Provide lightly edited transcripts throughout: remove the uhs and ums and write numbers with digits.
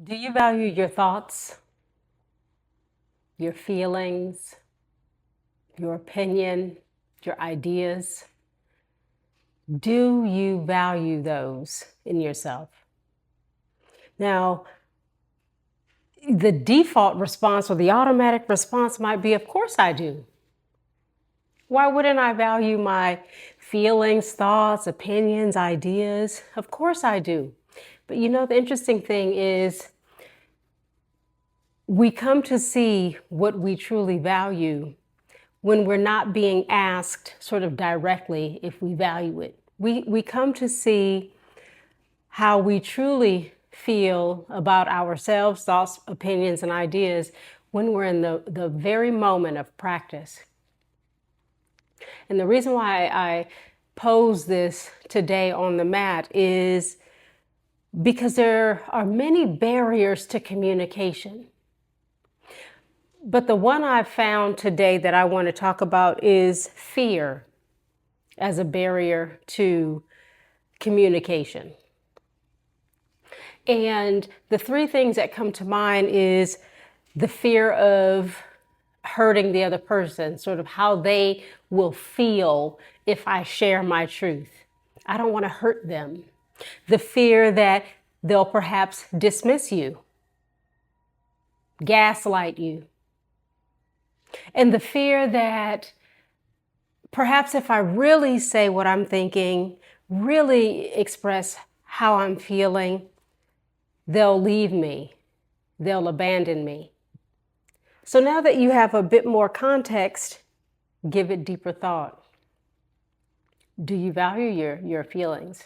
Do you value your thoughts, your feelings, your opinion, your ideas? Do you value those in yourself? Now, the default response or the automatic response might be, of course I do. Why wouldn't I value my feelings, thoughts, opinions, ideas? Of course I do. But the interesting thing is we come to see what we truly value when we're not being asked sort of directly if we value it. We come to see how we truly feel about ourselves, thoughts, opinions, and ideas when we're in the very moment of practice. And the reason why I pose this today on the mat is because there are many barriers to communication. But the one I've found today that I want to talk about is fear as a barrier to communication. And the three things that come to mind is the fear of hurting the other person, sort of how they will feel if I share my truth. I don't want to hurt them. The fear that they'll perhaps dismiss you, gaslight you. And the fear that perhaps if I really say what I'm thinking, really express how I'm feeling, they'll leave me, they'll abandon me. So now that you have a bit more context, give it deeper thought. Do you value your feelings,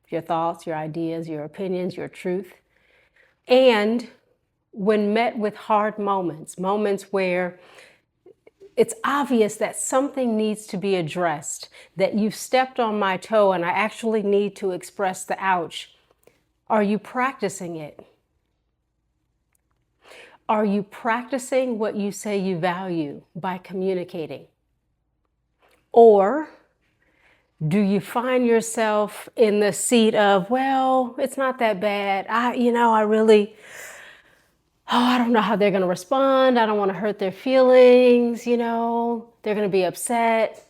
your thoughts, your ideas, your opinions, your truth? And when met with hard moments, moments where it's obvious that something needs to be addressed, that you've stepped on my toe and I actually need to express the ouch, are you practicing it? Are you practicing what you say you value by communicating? Or do you find yourself in the seat of, well, it's not that bad. I don't know how they're going to respond. I don't want to hurt their feelings. They're going to be upset.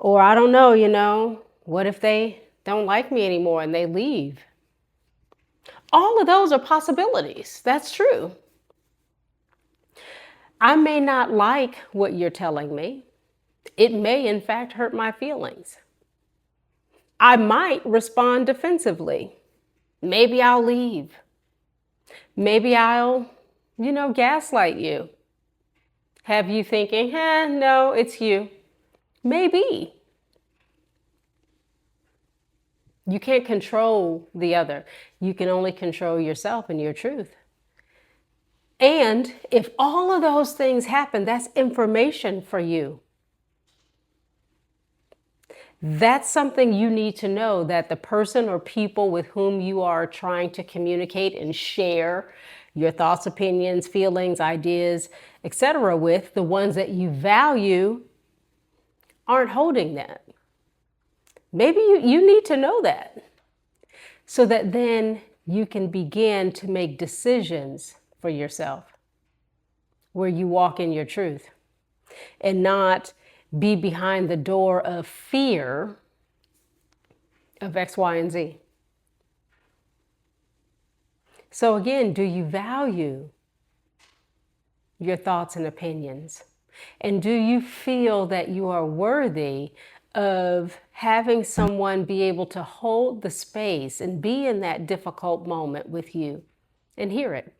Or I don't know, what if they don't like me anymore and they leave? All of those are possibilities. That's true. I may not like what you're telling me. It may, in fact, hurt my feelings. I might respond defensively. Maybe I'll leave. Maybe I'll, gaslight you. Have you thinking, no, it's you. Maybe. You can't control the other. You can only control yourself and your truth. And if all of those things happen, that's information for you. That's something you need to know, that the person or people with whom you are trying to communicate and share your thoughts, opinions, feelings, ideas, etc. with, the ones that you value, aren't holding that. Maybe you need to know that so that then you can begin to make decisions for yourself where you walk in your truth and not be behind the door of fear of X, Y, and Z. So again, do you value your thoughts and opinions? And do you feel that you are worthy of having someone be able to hold the space and be in that difficult moment with you and hear it?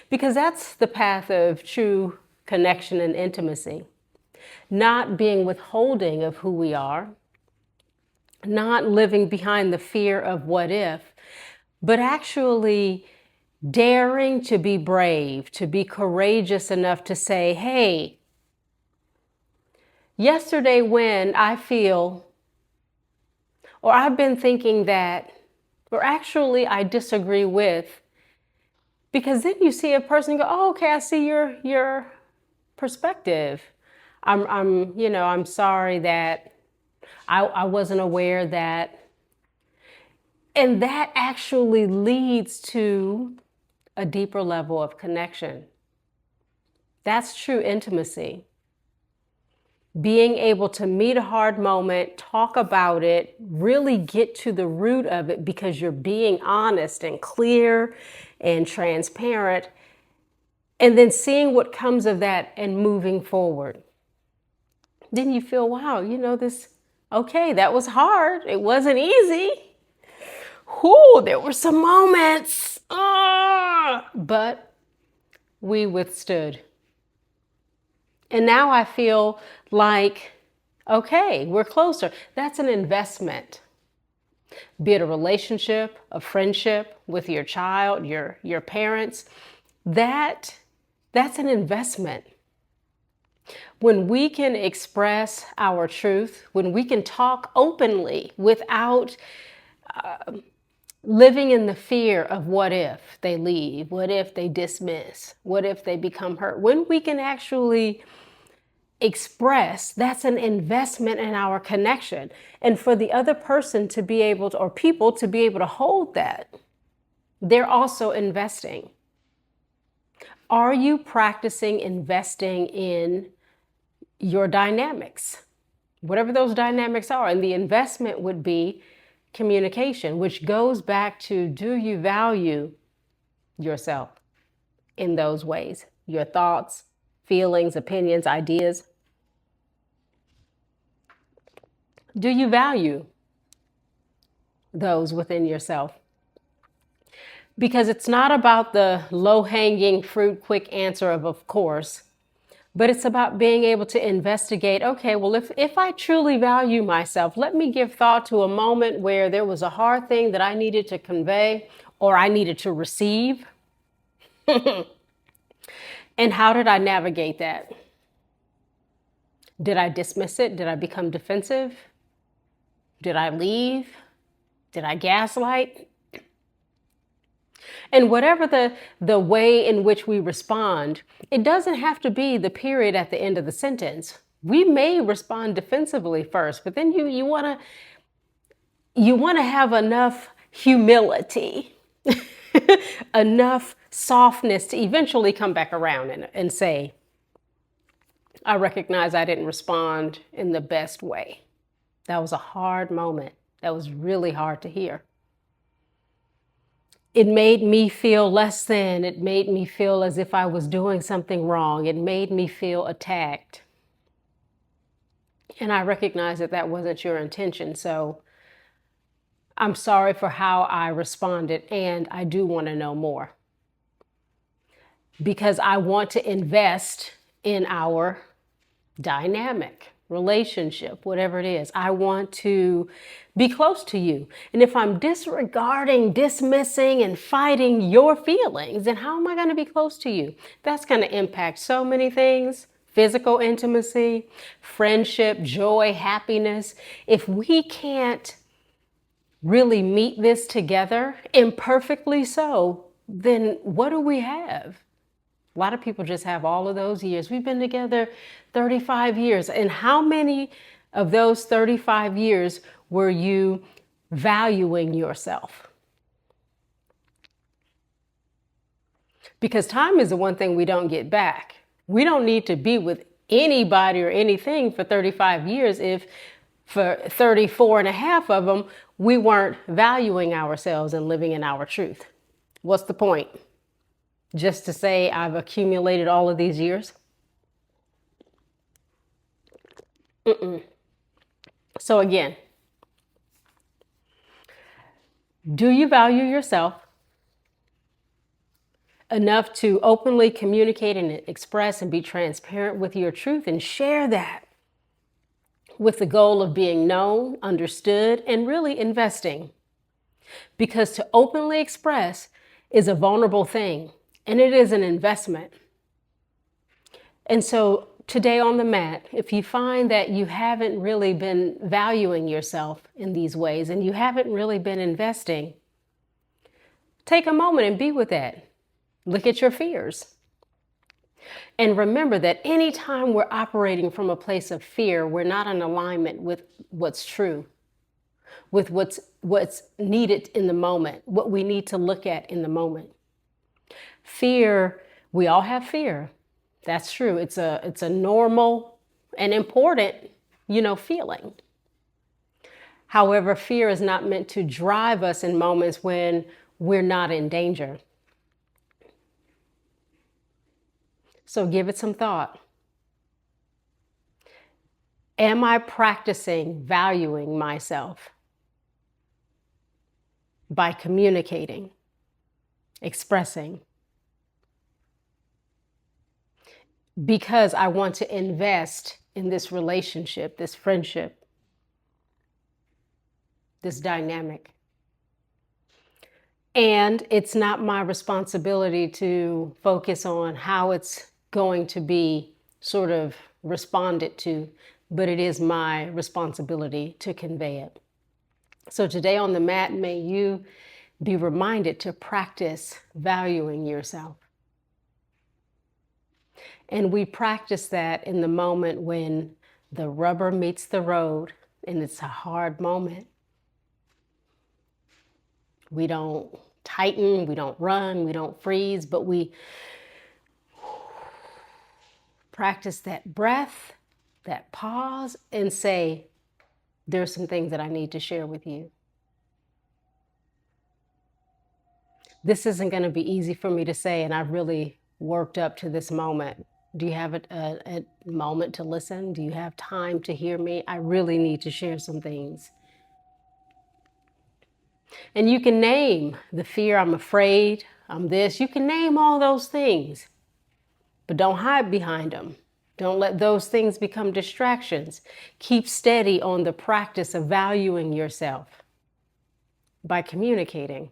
Because that's the path of true connection and intimacy. Not being withholding of who we are, not living behind the fear of what if, but actually daring to be brave, to be courageous enough to say, hey, yesterday when I feel, or I've been thinking that, or actually I disagree with, because then you see a person and go, oh, okay, I see your perspective. I'm sorry that I wasn't aware that And that actually leads to a deeper level of connection. That's true intimacy. Being able to meet a hard moment, talk about it, really get to the root of it because you're being honest and clear and transparent, and then seeing what comes of that and moving forward. Then you feel, wow, okay, that was hard. It wasn't easy. There were some moments, but we withstood. And now I feel like, okay, we're closer. That's an investment. Be it a relationship, a friendship with your child, your parents. That's an investment. When we can express our truth, when we can talk openly without living in the fear of what if they leave, what if they dismiss, what if they become hurt, when we can actually express, that's an investment in our connection. And for the other person to be able to, or people to be able to hold that, they're also investing. Are you practicing investing in your dynamics? Whatever those dynamics are. And the investment would be communication, which goes back to, do you value yourself in those ways? Your thoughts, feelings, opinions, ideas. Do you value those within yourself? Because it's not about the low-hanging fruit, quick answer of course, but it's about being able to investigate, okay, well, if I truly value myself, let me give thought to a moment where there was a hard thing that I needed to convey or I needed to receive. And how did I navigate that? Did I dismiss it? Did I become defensive? Did I leave? Did I gaslight? And whatever the way in which we respond, it doesn't have to be the period at the end of the sentence. We may respond defensively first, but then you want to have enough humility, enough softness to eventually come back around and say, I recognize I didn't respond in the best way. That was a hard moment. That was really hard to hear. It made me feel less than. It made me feel as if I was doing something wrong. It made me feel attacked. And I recognize that that wasn't your intention. So I'm sorry for how I responded, and I do want to know more. Because I want to invest in our dynamic relationship, whatever it is. I want to be close to you. And if I'm disregarding, dismissing, and fighting your feelings, then how am I going to be close to you? That's going to impact so many things. Physical intimacy, friendship, joy, happiness. If we can't really meet this together, imperfectly so, then what do we have? A lot of people just have all of those years. We've been together 35 years. And how many of those 35 years were you valuing yourself? Because time is the one thing we don't get back. We don't need to be with anybody or anything for 35 years if for 34 and a half of them, we weren't valuing ourselves and living in our truth. What's the point? Just to say I've accumulated all of these years? So again, do you value yourself enough to openly communicate and express and be transparent with your truth and share that with the goal of being known, understood, and really investing? Because to openly express is a vulnerable thing. And it is an investment. And so today on the mat, if you find that you haven't really been valuing yourself in these ways and you haven't really been investing, take a moment and be with that. Look at your fears. And remember that anytime we're operating from a place of fear, we're not in alignment with what's true. with what's needed in the moment, what we need to look at in the moment. Fear, we all have fear. That's true. It's a normal and important, feeling. However, fear is not meant to drive us in moments when we're not in danger. So give it some thought. Am I practicing valuing myself by communicating, expressing? Because I want to invest in this relationship, this friendship, this dynamic. And it's not my responsibility to focus on how it's going to be sort of responded to, but it is my responsibility to convey it. So today on the mat, may you be reminded to practice valuing yourself. And we practice that in the moment when the rubber meets the road and it's a hard moment. We don't tighten, we don't run, we don't freeze, but we practice that breath, that pause, and say, there's some things that I need to share with you. This isn't going to be easy for me to say, and I've really worked up to this moment. Do you have a moment to listen? Do you have time to hear me? I really need to share some things. And you can name the fear, I'm afraid, I'm this. You can name all those things, but don't hide behind them. Don't let those things become distractions. Keep steady on the practice of valuing yourself by communicating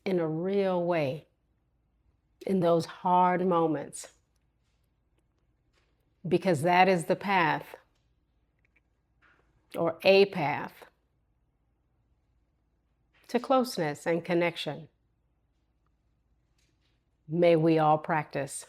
in a real way in those hard moments, because that is the path, or a path, to closeness and connection. May we all practice.